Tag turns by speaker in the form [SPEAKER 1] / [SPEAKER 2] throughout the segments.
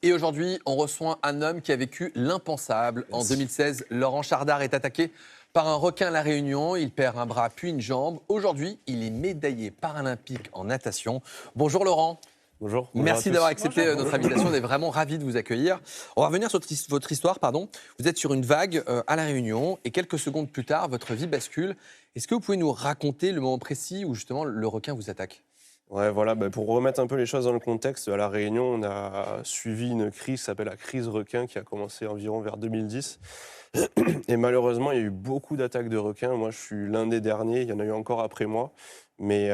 [SPEAKER 1] Et aujourd'hui, on reçoit un homme qui a vécu l'impensable. En 2016, Laurent Chardard est attaqué par un requin à La Réunion. Il perd un bras puis une jambe. Aujourd'hui, il est médaillé paralympique en natation. Bonjour Laurent.
[SPEAKER 2] Bonjour.
[SPEAKER 1] Merci d'avoir accepté notre
[SPEAKER 2] Bonjour.
[SPEAKER 1] invitation. On est vraiment ravis de vous accueillir. On va revenir sur votre histoire. Vous êtes sur une vague à La Réunion et quelques secondes plus tard, votre vie bascule. Est-ce que vous pouvez nous raconter le moment précis où justement le requin vous attaque ?
[SPEAKER 2] Ouais, voilà, pour remettre un peu les choses dans le contexte, à La Réunion, on a suivi une crise qui s'appelle la crise requin qui a commencé environ vers 2010. Et malheureusement, il y a eu beaucoup d'attaques de requins. Moi, je suis l'un des derniers, il y en a eu encore après moi. Mais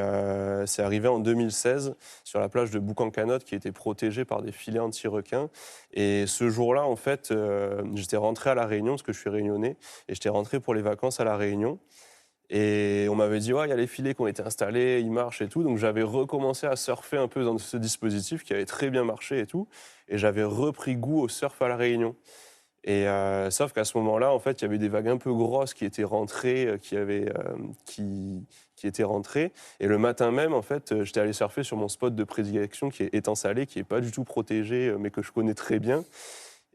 [SPEAKER 2] c'est arrivé en 2016 sur la plage de Boucancanotte qui était protégée par des filets anti-requins. Et ce jour-là, en fait, j'étais rentré à La Réunion parce que je suis réunionnais et j'étais rentré pour les vacances à La Réunion. Et on m'avait dit, ouais, il y a les filets qui ont été installés, ils marchent et tout. Donc j'avais recommencé à surfer un peu dans ce dispositif qui avait très bien marché et tout. Et j'avais repris goût au surf à La Réunion. Et sauf qu'à ce moment-là, en fait, il y avait des vagues un peu grosses qui étaient rentrées, qui étaient rentrées. Et le matin même, en fait, j'étais allé surfer sur mon spot de prédilection qui est Étang Salé, qui n'est pas du tout protégé, mais que je connais très bien.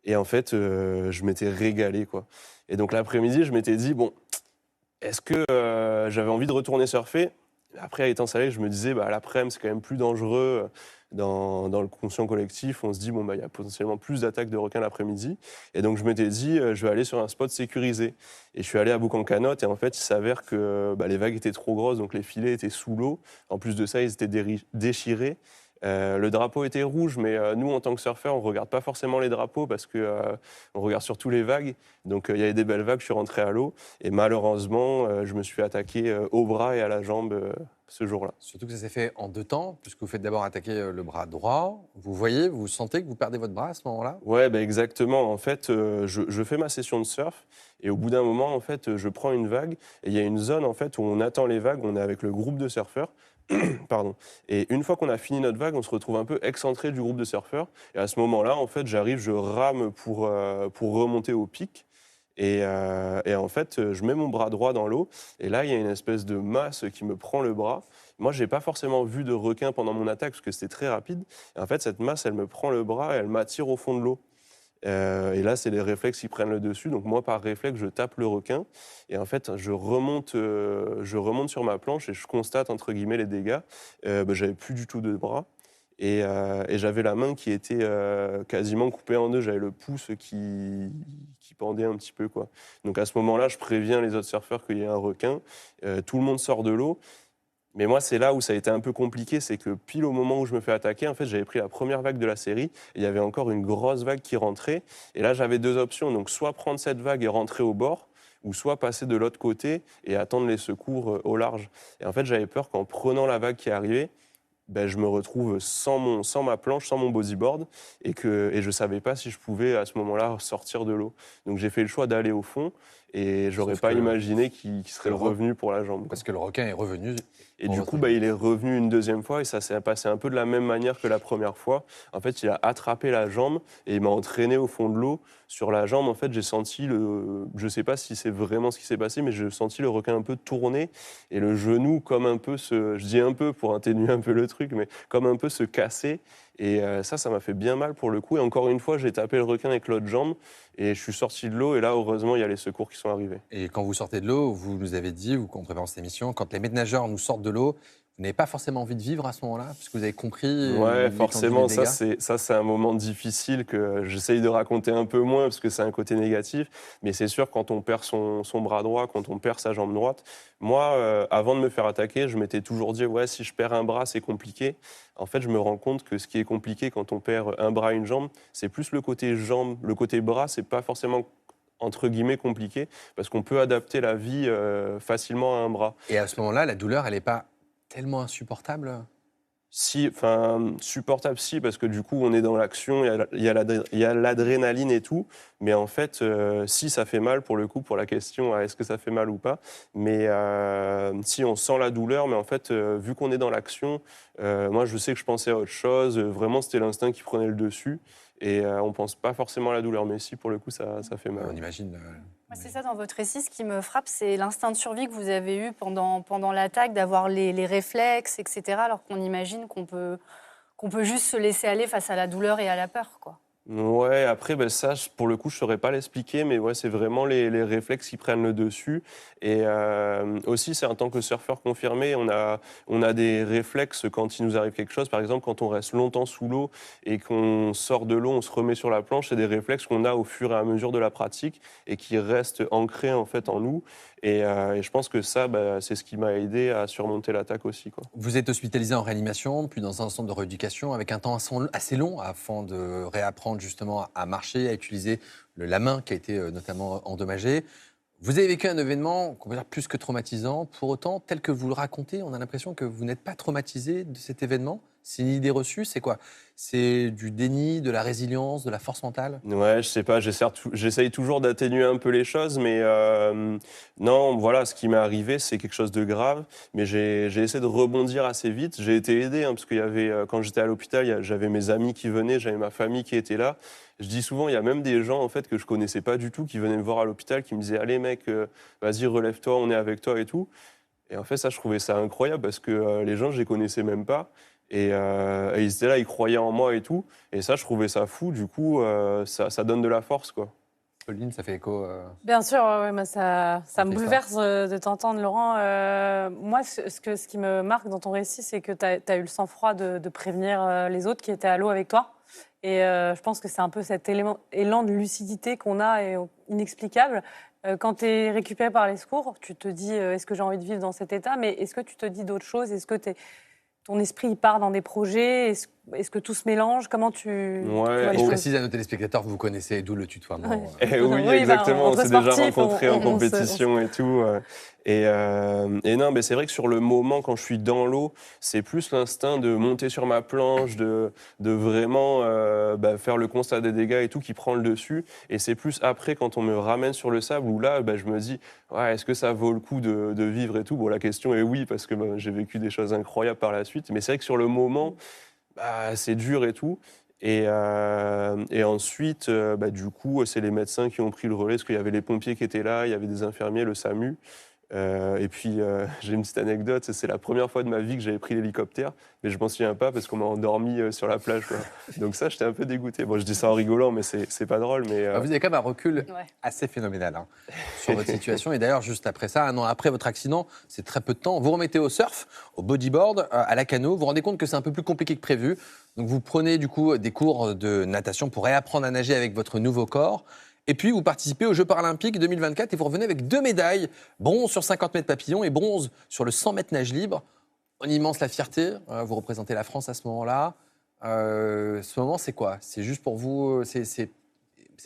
[SPEAKER 2] Et en fait, je m'étais régalé, quoi. Et donc l'après-midi, je m'étais dit, bon, est-ce que j'avais envie de retourner surfer ? Après, à Étang Salé, je me disais, à l'après-midi, c'est quand même plus dangereux. Dans le conscient collectif, on se dit, il y a potentiellement plus d'attaques de requins l'après-midi. Et donc, je m'étais dit, je vais aller sur un spot sécurisé. Et je suis allé à Boucancanotte, et en fait, il s'avère que les vagues étaient trop grosses, donc les filets étaient sous l'eau. En plus de ça, ils étaient déchirés. Le drapeau était rouge, mais nous, en tant que surfeurs, on ne regarde pas forcément les drapeaux parce qu'on regarde surtout les vagues. Donc, il y avait des belles vagues, je suis rentré à l'eau. Et malheureusement, je me suis attaqué au bras et à la jambe ce jour-là.
[SPEAKER 1] Surtout que ça s'est fait en 2 temps, puisque vous faites d'abord attaquer le bras droit. Vous sentez que vous perdez votre bras à ce moment-là ?
[SPEAKER 2] Ouais, exactement. En fait, je fais ma session de surf et au bout d'un moment, en fait, je prends une vague et il y a une zone en fait où on attend les vagues. On est avec le groupe de surfeurs. Pardon. Et une fois qu'on a fini notre vague, on se retrouve un peu excentré du groupe de surfeurs. Et à ce moment-là, en fait, j'arrive, je rame pour remonter au pic. Et en fait, je mets mon bras droit dans l'eau. Et là, il y a une espèce de masse qui me prend le bras. Moi, je n'ai pas forcément vu de requin pendant mon attaque parce que c'était très rapide. Et en fait, cette masse, elle me prend le bras et elle m'attire au fond de l'eau. Et là, c'est les réflexes qui prennent le dessus. Donc moi, par réflexe, je tape le requin. Et en fait, je remonte sur ma planche et je constate, entre guillemets, les dégâts. J'avais plus du tout de bras. Et j'avais la main qui était quasiment coupée en deux. J'avais le pouce qui pendait un petit peu, quoi. Donc à ce moment-là, je préviens les autres surfeurs qu'il y a un requin. Tout le monde sort de l'eau. Mais moi, c'est là où ça a été un peu compliqué, c'est que pile au moment où je me fais attaquer, en fait, j'avais pris la première vague de la série, et il y avait encore une grosse vague qui rentrait. Et là, j'avais 2 options, donc soit prendre cette vague et rentrer au bord, ou soit passer de l'autre côté et attendre les secours au large. Et en fait, j'avais peur qu'en prenant la vague qui arrivait, je me retrouve sans ma planche, sans mon bodyboard, et je ne savais pas si je pouvais à ce moment-là sortir de l'eau. Donc j'ai fait le choix d'aller au fond, et je n'aurais pas imaginé qu'il serait revenu pour la jambe, quoi.
[SPEAKER 1] Parce que le requin est revenu.
[SPEAKER 2] Et du coup, il est revenu une deuxième fois, et ça s'est passé un peu de la même manière que la première fois. En fait, il a attrapé la jambe, et il m'a entraîné au fond de l'eau. Sur la jambe, en fait, j'ai senti je ne sais pas si c'est vraiment ce qui s'est passé, mais j'ai senti le requin un peu tourner, et le genou comme un peu je dis un peu pour atténuer un peu le truc, mais comme un peu se casser. Et ça m'a fait bien mal pour le coup. Et encore une fois, j'ai tapé le requin avec l'autre jambe, et je suis sorti de l'eau, et là, heureusement, il y a les secours qui sont arrivés.
[SPEAKER 1] Et quand vous sortez de l'eau, vous nous avez dit, ou quand on prépare cette émission, quand les maîtres nageurs nous sortent de l'eau, vous n'avez pas forcément envie de vivre à ce moment-là, parce que vous avez compris
[SPEAKER 2] Ouais,
[SPEAKER 1] l'étendue
[SPEAKER 2] forcément,
[SPEAKER 1] des dégâts.
[SPEAKER 2] c'est un moment difficile que j'essaye de raconter un peu moins parce que c'est un côté négatif. Mais c'est sûr, quand on perd son bras droit, quand on perd sa jambe droite, moi, avant de me faire attaquer, je m'étais toujours dit, ouais, si je perds un bras, c'est compliqué. En fait, je me rends compte que ce qui est compliqué quand on perd un bras, une jambe, c'est plus le côté jambe. Le côté bras, c'est pas forcément entre guillemets compliqué parce qu'on peut adapter la vie facilement à un bras.
[SPEAKER 1] Et à ce moment-là, la douleur, elle n'est pas tellement insupportable ?
[SPEAKER 2] Si, enfin, supportable, si, parce que du coup, on est dans l'action, il y a l'adrénaline et tout. Mais en fait, si, ça fait mal pour le coup, pour la question, est-ce que ça fait mal ou pas. Mais si, on sent la douleur, mais en fait, vu qu'on est dans l'action, moi, je sais que je pensais à autre chose. Vraiment, c'était l'instinct qui prenait le dessus. Et on ne pense pas forcément à la douleur. Mais si, pour le coup, ça fait mal.
[SPEAKER 1] On imagine.
[SPEAKER 3] C'est ça, dans votre récit, ce qui me frappe, c'est l'instinct de survie que vous avez eu pendant l'attaque, d'avoir les réflexes, etc., alors qu'on imagine qu'on peut juste se laisser aller face à la douleur et à la peur, quoi.
[SPEAKER 2] Ouais, après, ça, pour le coup, je ne saurais pas l'expliquer, mais ouais, c'est vraiment les réflexes qui prennent le dessus. Et aussi, c'est en tant que surfeur confirmé, on a des réflexes quand il nous arrive quelque chose. Par exemple, quand on reste longtemps sous l'eau et qu'on sort de l'eau, on se remet sur la planche, c'est des réflexes qu'on a au fur et à mesure de la pratique et qui restent ancrés en fait en nous. Et je pense que ça, c'est ce qui m'a aidé à surmonter l'attaque aussi, quoi.
[SPEAKER 1] Vous êtes hospitalisé en réanimation, puis dans un centre de rééducation, avec un temps assez long afin de réapprendre justement à marcher, à utiliser la main qui a été notamment endommagée. Vous avez vécu un événement, qu'on va dire, plus que traumatisant. Pour autant, tel que vous le racontez, on a l'impression que vous n'êtes pas traumatisé de cet événement. C'est une idée reçue, c'est quoi? C'est du déni, de la résilience, de la force mentale?
[SPEAKER 2] Ouais, je sais pas, j'essaye toujours d'atténuer un peu les choses, mais non, voilà, ce qui m'est arrivé, c'est quelque chose de grave, mais j'ai essayé de rebondir assez vite. J'ai été aidé, hein, parce qu'il y avait, quand j'étais à l'hôpital, j'avais mes amis qui venaient, j'avais ma famille qui était là. Je dis souvent, il y a même des gens en fait que je connaissais pas du tout qui venaient me voir à l'hôpital, qui me disaient, allez mec, vas-y, relève-toi, on est avec toi et tout. Et en fait, ça, je trouvais ça incroyable parce que les gens, je les connaissais même pas. Et ils étaient là, ils croyaient en moi et tout. Et ça, je trouvais ça fou. Du coup, ça donne de la force, quoi.
[SPEAKER 1] Pauline, ça fait écho.
[SPEAKER 4] Bien sûr, ouais, moi, ça me
[SPEAKER 1] fait
[SPEAKER 4] bouleverse de t'entendre, Laurent. Moi, ce qui me marque dans ton récit, c'est que tu as eu le sang-froid de prévenir les autres qui étaient à l'eau avec toi. Et je pense que c'est un peu cet élan de lucidité qu'on a et inexplicable. Quand tu es récupéré par les secours, tu te dis est-ce que j'ai envie de vivre dans cet état? Mais est-ce que tu te dis d'autres choses? Est-ce que ton esprit il part dans des projets? Est-ce que tout se mélange? Comment tu
[SPEAKER 2] Ouais,
[SPEAKER 4] vois les
[SPEAKER 1] Je
[SPEAKER 4] choses?
[SPEAKER 1] précise à nos téléspectateurs que vous connaissez, d'où le tutoiement.
[SPEAKER 4] Ouais.
[SPEAKER 2] Eh oui,
[SPEAKER 4] Oui,
[SPEAKER 2] exactement. On
[SPEAKER 4] entre
[SPEAKER 2] s'est déjà
[SPEAKER 4] sportifs,
[SPEAKER 2] rencontrés en
[SPEAKER 4] on se-
[SPEAKER 2] compétition et tout. Et non, mais c'est vrai que sur le moment, quand je suis dans l'eau, c'est plus l'instinct de monter sur ma planche, de vraiment faire le constat des dégâts et tout qui prend le dessus. Et c'est plus après, quand on me ramène sur le sable, où là, je me dis, ouais, est-ce que ça vaut le coup de vivre et tout? Bon, la question est oui, parce que j'ai vécu des choses incroyables par la suite. Mais c'est vrai que sur le moment, c'est dur et tout. Et ensuite, du coup, c'est les médecins qui ont pris le relais, parce qu'il y avait les pompiers qui étaient là, il y avait des infirmiers, le SAMU. Et puis, j'ai une petite anecdote, c'est la première fois de ma vie que j'avais pris l'hélicoptère, mais je m'en souviens pas parce qu'on m'a endormi sur la plage, quoi. Donc ça, j'étais un peu dégoûté. Bon, je dis ça en rigolant, mais c'est pas drôle. Mais,
[SPEAKER 1] Vous avez quand même un recul
[SPEAKER 3] Ouais.
[SPEAKER 1] assez phénoménal hein, sur votre situation. Et d'ailleurs, juste après ça, un an après votre accident, c'est très peu de temps, vous remettez au surf, au bodyboard, à la cano. Vous vous rendez compte que c'est un peu plus compliqué que prévu. Donc vous prenez du coup des cours de natation pour réapprendre à nager avec votre nouveau corps. Et puis vous participez aux Jeux paralympiques 2024 et vous revenez avec 2 médailles, bronze sur 50 mètres papillon et bronze sur le 100 mètres nage libre. On immense la fierté, vous représentez la France à ce moment-là. Ce moment, c'est quoi? C'est juste pour vous, c'est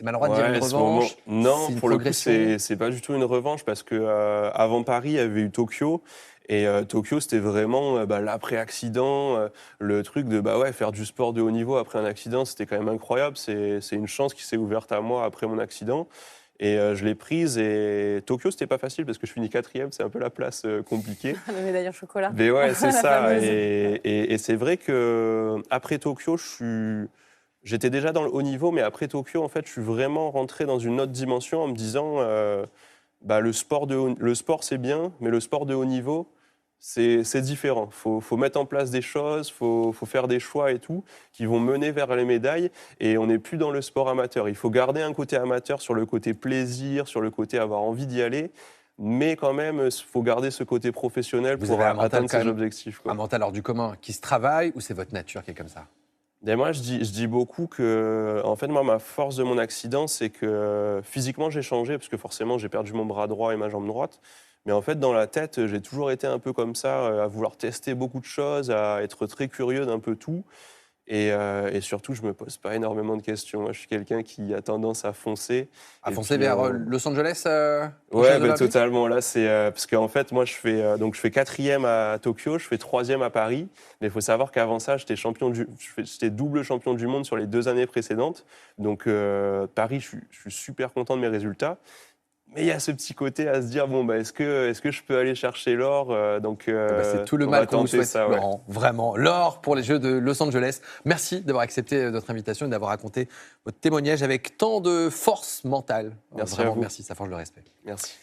[SPEAKER 1] maladroit de dire une
[SPEAKER 2] ce moment-
[SPEAKER 1] revanche?
[SPEAKER 2] Non,
[SPEAKER 1] c'est une
[SPEAKER 2] pour le coup,
[SPEAKER 1] progression
[SPEAKER 2] c'est pas du tout une revanche parce que avant Paris, il y avait eu Tokyo. Et Tokyo, c'était vraiment l'après-accident, le truc de faire du sport de haut niveau après un accident, c'était quand même incroyable. C'est une chance qui s'est ouverte à moi après mon accident. Et je l'ai prise. Et Tokyo, c'était pas facile parce que je finis 4e, c'est un peu la place compliquée.
[SPEAKER 4] La médaille en chocolat.
[SPEAKER 2] Mais ouais, c'est
[SPEAKER 4] La
[SPEAKER 2] ça.
[SPEAKER 4] fameuse.
[SPEAKER 2] Et c'est vrai que après Tokyo, j'étais déjà dans le haut niveau, mais après Tokyo, en fait, je suis vraiment rentré dans une autre dimension en me disant, le sport c'est bien, mais le sport de haut niveau, c'est différent. Faut mettre en place des choses, faut faire des choix et tout, qui vont mener vers les médailles. Et on n'est plus dans le sport amateur. Il faut garder un côté amateur sur le côté plaisir, sur le côté avoir envie d'y aller. Mais quand même, il faut garder ce côté professionnel
[SPEAKER 1] Vous
[SPEAKER 2] pour
[SPEAKER 1] avez un mental
[SPEAKER 2] atteindre
[SPEAKER 1] quand
[SPEAKER 2] ses
[SPEAKER 1] même-
[SPEAKER 2] objectifs, quoi.
[SPEAKER 1] un mental hors du commun qui se travaille ou c'est votre nature qui est comme ça?
[SPEAKER 2] Et moi, je dis beaucoup que, en fait, moi, ma force de mon accident, c'est que physiquement, j'ai changé, parce que forcément, j'ai perdu mon bras droit et ma jambe droite. Mais en fait, dans la tête, j'ai toujours été un peu comme ça, à vouloir tester beaucoup de choses, à être très curieux d'un peu tout. Et surtout, je me pose pas énormément de questions. Je suis quelqu'un qui a tendance à foncer.
[SPEAKER 1] À
[SPEAKER 2] Et
[SPEAKER 1] foncer
[SPEAKER 2] puis,
[SPEAKER 1] vers Los Angeles aux
[SPEAKER 2] Ouais,
[SPEAKER 1] Jeux olympiques?
[SPEAKER 2] totalement. Là, c'est parce qu'en fait, moi, je fais 4e à Tokyo, je fais 3e à Paris. Mais il faut savoir qu'avant ça, j'étais double champion du monde sur les 2 années précédentes. Donc Paris, je suis super content de mes résultats. Mais il y a ce petit côté à se dire est-ce que je peux aller chercher l'or?
[SPEAKER 1] C'est tout le
[SPEAKER 2] on va
[SPEAKER 1] mal qu'on vous
[SPEAKER 2] tenter
[SPEAKER 1] souhaite,
[SPEAKER 2] ça, ouais.
[SPEAKER 1] Laurent. Vraiment. L'or pour les Jeux de Los Angeles. Merci d'avoir accepté notre invitation et d'avoir raconté votre témoignage avec tant de force mentale.
[SPEAKER 2] Merci à
[SPEAKER 1] Vraiment,
[SPEAKER 2] vous.
[SPEAKER 1] merci, ça forge le respect.
[SPEAKER 2] Merci.